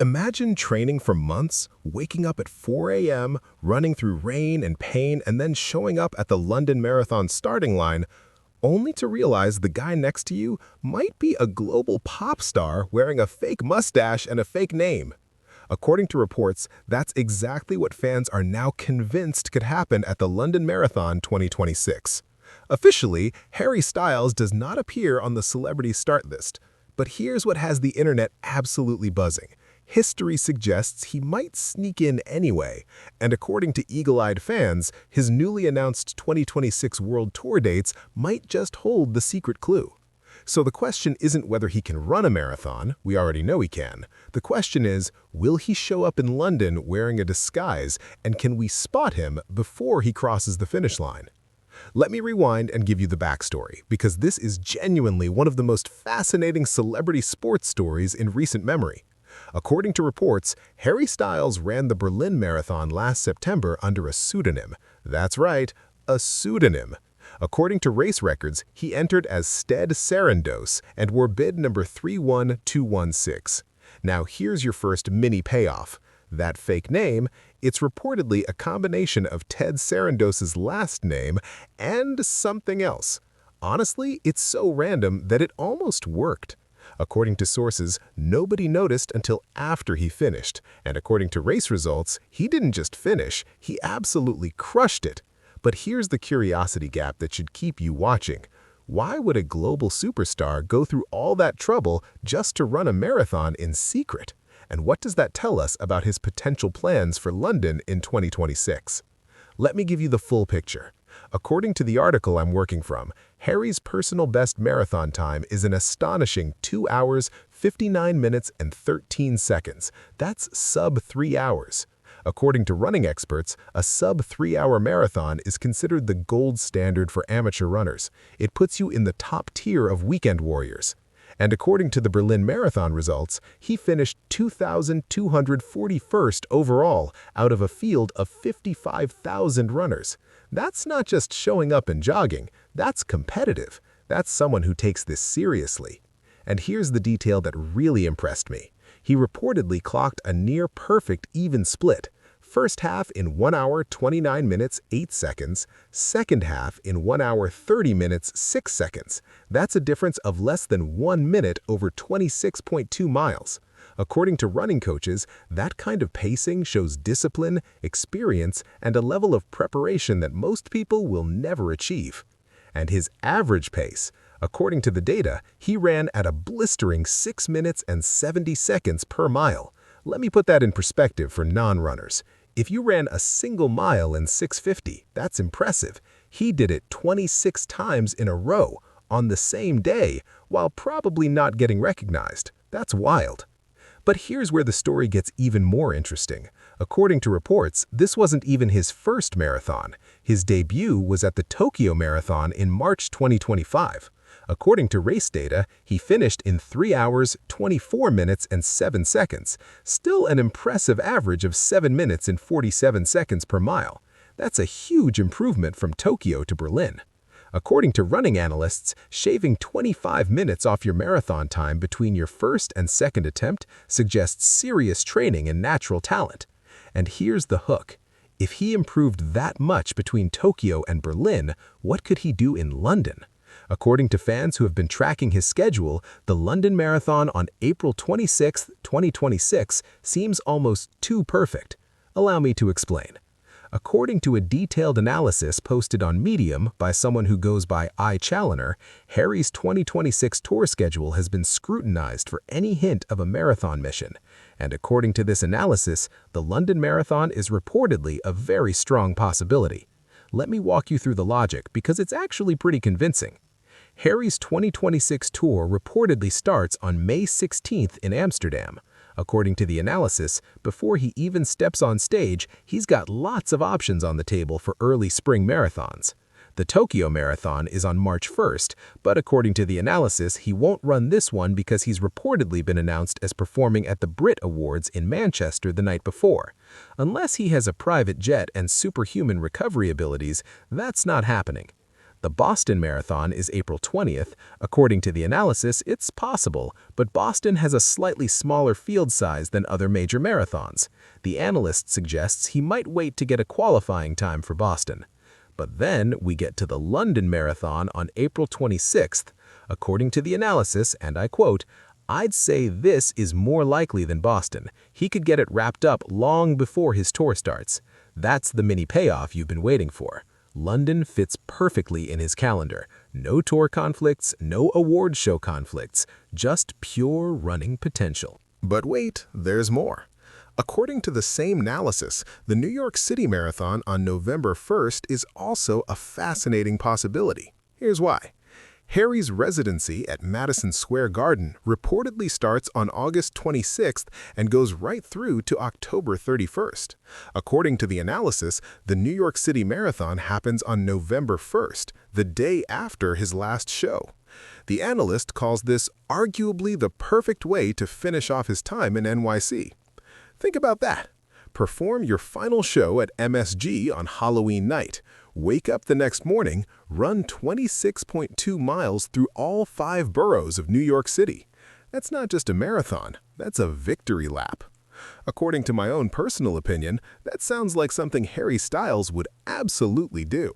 Imagine training for months, waking up at 4 a.m., running through rain and pain, and then showing up at the London Marathon starting line, only to realize the guy next to you might be a global pop star wearing a fake mustache and a fake name. According to reports, that's exactly what fans are now convinced could happen at the London Marathon 2026. Officially, Harry Styles does not appear on the celebrity start list, but here's what has the internet absolutely buzzing. History suggests he might sneak in anyway, and according to eagle-eyed fans, his newly announced 2026 World Tour dates might just hold the secret clue. So the question isn't whether he can run a marathon, we already know he can. The question is, will he show up in London wearing a disguise, and can we spot him before he crosses the finish line? Let me rewind and give you the backstory, because this is genuinely one of the most fascinating celebrity sports stories in recent memory. According to reports, Harry Styles ran the Berlin Marathon last September under a pseudonym. That's right, a pseudonym. According to race records, he entered as Sted Sarandos and wore bid number 31216. Now here's your first mini payoff. That fake name, it's reportedly a combination of Ted Sarandos's last name and something else. Honestly, it's so random that it almost worked. According to sources, nobody noticed until after he finished, and according to race results, he didn't just finish, he absolutely crushed it. But here's the curiosity gap that should keep you watching. Why would a global superstar go through all that trouble just to run a marathon in secret? And what does that tell us about his potential plans for London in 2026? Let me give you the full picture. According to the article I'm working from, Harry's personal best marathon time is an astonishing 2 hours, 59 minutes, and 13 seconds. That's sub 3 hours. According to running experts, a sub 3-hour marathon is considered the gold standard for amateur runners. It puts you in the top tier of weekend warriors. And according to the Berlin Marathon results, he finished 2,241st overall out of a field of 55,000 runners. That's not just showing up and jogging, that's competitive. That's someone who takes this seriously. And here's the detail that really impressed me. He reportedly clocked a near-perfect even split. First half in 1 hour 29 minutes 8 seconds, second half in 1 hour 30 minutes 6 seconds. That's a difference of less than 1 minute over 26.2 miles. According to running coaches, that kind of pacing shows discipline, experience, and a level of preparation that most people will never achieve. And his average pace, according to the data, he ran at a blistering 6 minutes and 70 seconds per mile. Let me put that in perspective for non-runners. If you ran a single mile in 6:50, that's impressive. He did it 26 times in a row on the same day while probably not getting recognized. That's wild. But here's where the story gets even more interesting. According to reports, this wasn't even his first marathon. His debut was at the Tokyo Marathon in March 2025. According to race data, he finished in 3 hours, 24 minutes, and 7 seconds, still an impressive average of 7 minutes and 47 seconds per mile. That's a huge improvement from Tokyo to Berlin. According to running analysts, shaving 25 minutes off your marathon time between your first and second attempt suggests serious training and natural talent. And here's the hook. If he improved that much between Tokyo and Berlin, what could he do in London? According to fans who have been tracking his schedule, the London Marathon on April 26, 2026 seems almost too perfect. Allow me to explain. According to a detailed analysis posted on Medium by someone who goes by iChallenger, Harry's 2026 tour schedule has been scrutinized for any hint of a marathon mission. And according to this analysis, the London Marathon is reportedly a very strong possibility. Let me walk you through the logic because it's actually pretty convincing. Harry's 2026 tour reportedly starts on May 16th in Amsterdam. According to the analysis, before he even steps on stage, he's got lots of options on the table for early spring marathons. The Tokyo Marathon is on March 1st, but according to the analysis, he won't run this one because he's reportedly been announced as performing at the Brit Awards in Manchester the night before. Unless he has a private jet and superhuman recovery abilities, that's not happening. The Boston Marathon is April 20th. According to the analysis, it's possible, but Boston has a slightly smaller field size than other major marathons. The analyst suggests he might wait to get a qualifying time for Boston. But then we get to the London Marathon on April 26th. According to the analysis, and I quote, "I'd say this is more likely than Boston. He could get it wrapped up long before his tour starts. That's the mini payoff you've been waiting for. London fits perfectly in his calendar. No tour conflicts, no award show conflicts, just pure running potential." But wait, there's more. According to the same analysis, the New York City Marathon on November 1st is also a fascinating possibility. Here's why. Harry's residency at Madison Square Garden reportedly starts on August 26th and goes right through to October 31st. According to the analysis, the New York City Marathon happens on November 1st, the day after his last show. The analyst calls this arguably the perfect way to finish off his time in NYC. Think about that. Perform your final show at MSG on Halloween night. Wake up the next morning, run 26.2 miles through all 5 boroughs of New York City. That's not just a marathon, that's a victory lap. According to my own personal opinion, that sounds like something Harry Styles would absolutely do.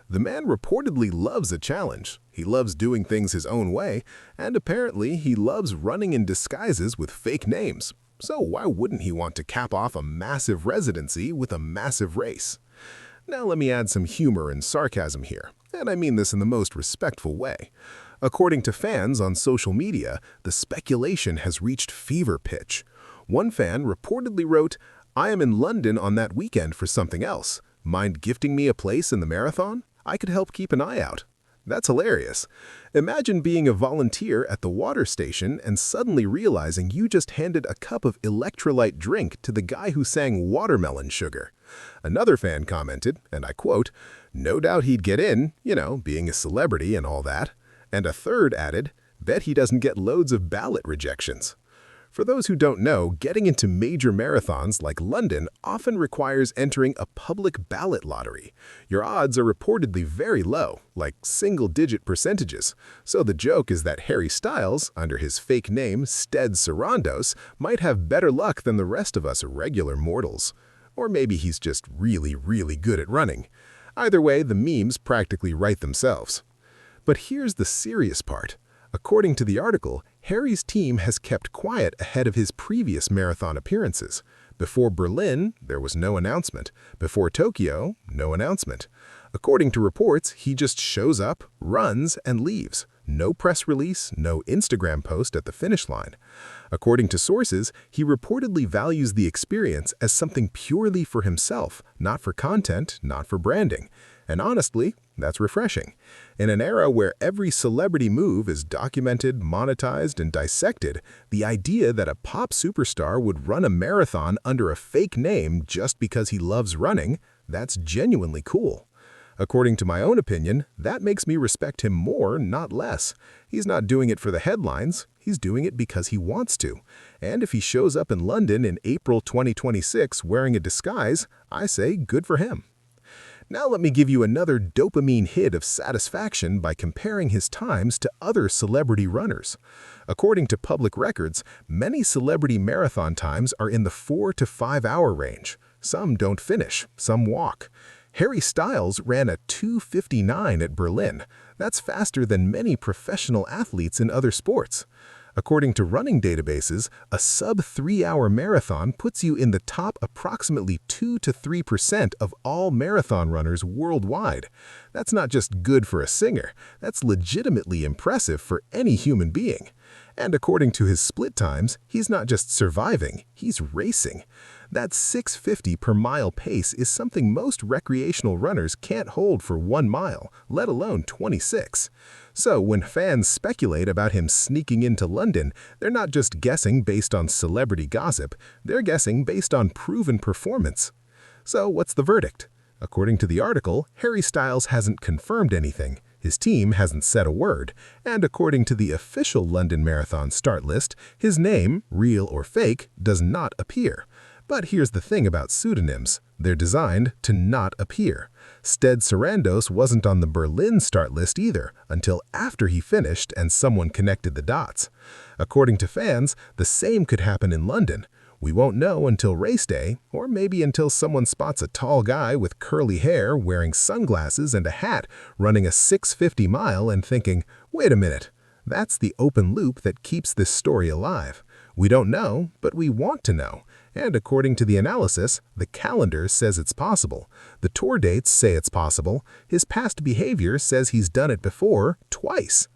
The man reportedly loves a challenge, he loves doing things his own way, and apparently he loves running in disguises with fake names. So why wouldn't he want to cap off a massive residency with a massive race? Now let me add some humor and sarcasm here, and I mean this in the most respectful way. According to fans on social media, the speculation has reached fever pitch. One fan reportedly wrote, "I am in London on that weekend for something else. Mind gifting me a place in the marathon? I could help keep an eye out." That's hilarious. Imagine being a volunteer at the water station and suddenly realizing you just handed a cup of electrolyte drink to the guy who sang Watermelon Sugar. Another fan commented, and I quote, "No doubt he'd get in, being a celebrity and all that." And a third added, "Bet he doesn't get loads of ballot rejections." For those who don't know, getting into major marathons like London often requires entering a public ballot lottery. Your odds are reportedly very low, like single-digit percentages. So the joke is that Harry Styles, under his fake name Sted Sarandos, might have better luck than the rest of us regular mortals. Or maybe he's just really, really good at running. Either way, the memes practically write themselves. But here's the serious part. According to the article, Harry's team has kept quiet ahead of his previous marathon appearances. Before Berlin, there was no announcement. Before Tokyo, no announcement. According to reports, he just shows up, runs, and leaves. No press release, no Instagram post at the finish line. According to sources, he reportedly values the experience as something purely for himself, not for content, not for branding. And honestly, that's refreshing. In an era where every celebrity move is documented, monetized, and dissected, the idea that a pop superstar would run a marathon under a fake name just because he loves running, that's genuinely cool. According to my own opinion, that makes me respect him more, not less. He's not doing it for the headlines, he's doing it because he wants to. And if he shows up in London in April 2026 wearing a disguise, I say good for him. Now let me give you another dopamine hit of satisfaction by comparing his times to other celebrity runners. According to public records, many celebrity marathon times are in the 4 to 5 hour range. Some don't finish, some walk. Harry Styles ran a 2:59 at Berlin. That's faster than many professional athletes in other sports. According to running databases, a sub-3-hour marathon puts you in the top approximately 2 to 3% of all marathon runners worldwide. That's not just good for a singer, that's legitimately impressive for any human being. And according to his split times, he's not just surviving, he's racing. That 6:50 per mile pace is something most recreational runners can't hold for 1 mile, let alone 26. So when fans speculate about him sneaking into London, they're not just guessing based on celebrity gossip, they're guessing based on proven performance. So what's the verdict? According to the article, Harry Styles hasn't confirmed anything, his team hasn't said a word, and according to the official London Marathon start list, his name, real or fake, does not appear. But here's the thing about pseudonyms. They're designed to not appear. Sted Sarandos wasn't on the Berlin start list either until after he finished and someone connected the dots. According to fans, the same could happen in London. We won't know until race day, or maybe until someone spots a tall guy with curly hair wearing sunglasses and a hat running a 650 mile and thinking, wait a minute, that's the open loop that keeps this story alive. We don't know, but we want to know. And according to the analysis, the calendar says it's possible. The tour dates say it's possible. His past behavior says he's done it before, twice.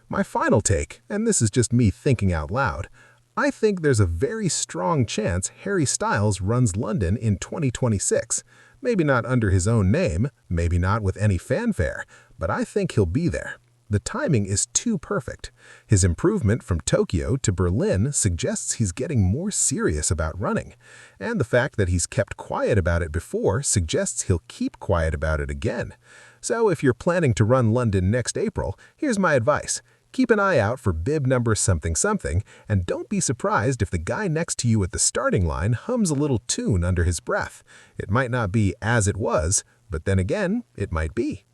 My final take, and this is just me thinking out loud, I think there's a very strong chance Harry Styles runs London in 2026. Maybe not under his own name, maybe not with any fanfare, but I think he'll be there. The timing is too perfect. His improvement from Tokyo to Berlin suggests he's getting more serious about running. And the fact that he's kept quiet about it before suggests he'll keep quiet about it again. So if you're planning to run London next April, here's my advice. Keep an eye out for bib number something something, and don't be surprised if the guy next to you at the starting line hums a little tune under his breath. It might not be As It Was, but then again, it might be.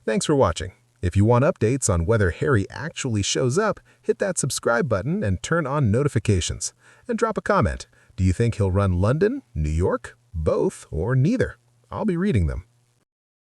Thanks for watching. If you want updates on whether Harry actually shows up, hit that subscribe button and turn on notifications. And drop a comment. Do you think he'll run London, New York, both, or neither? I'll be reading them.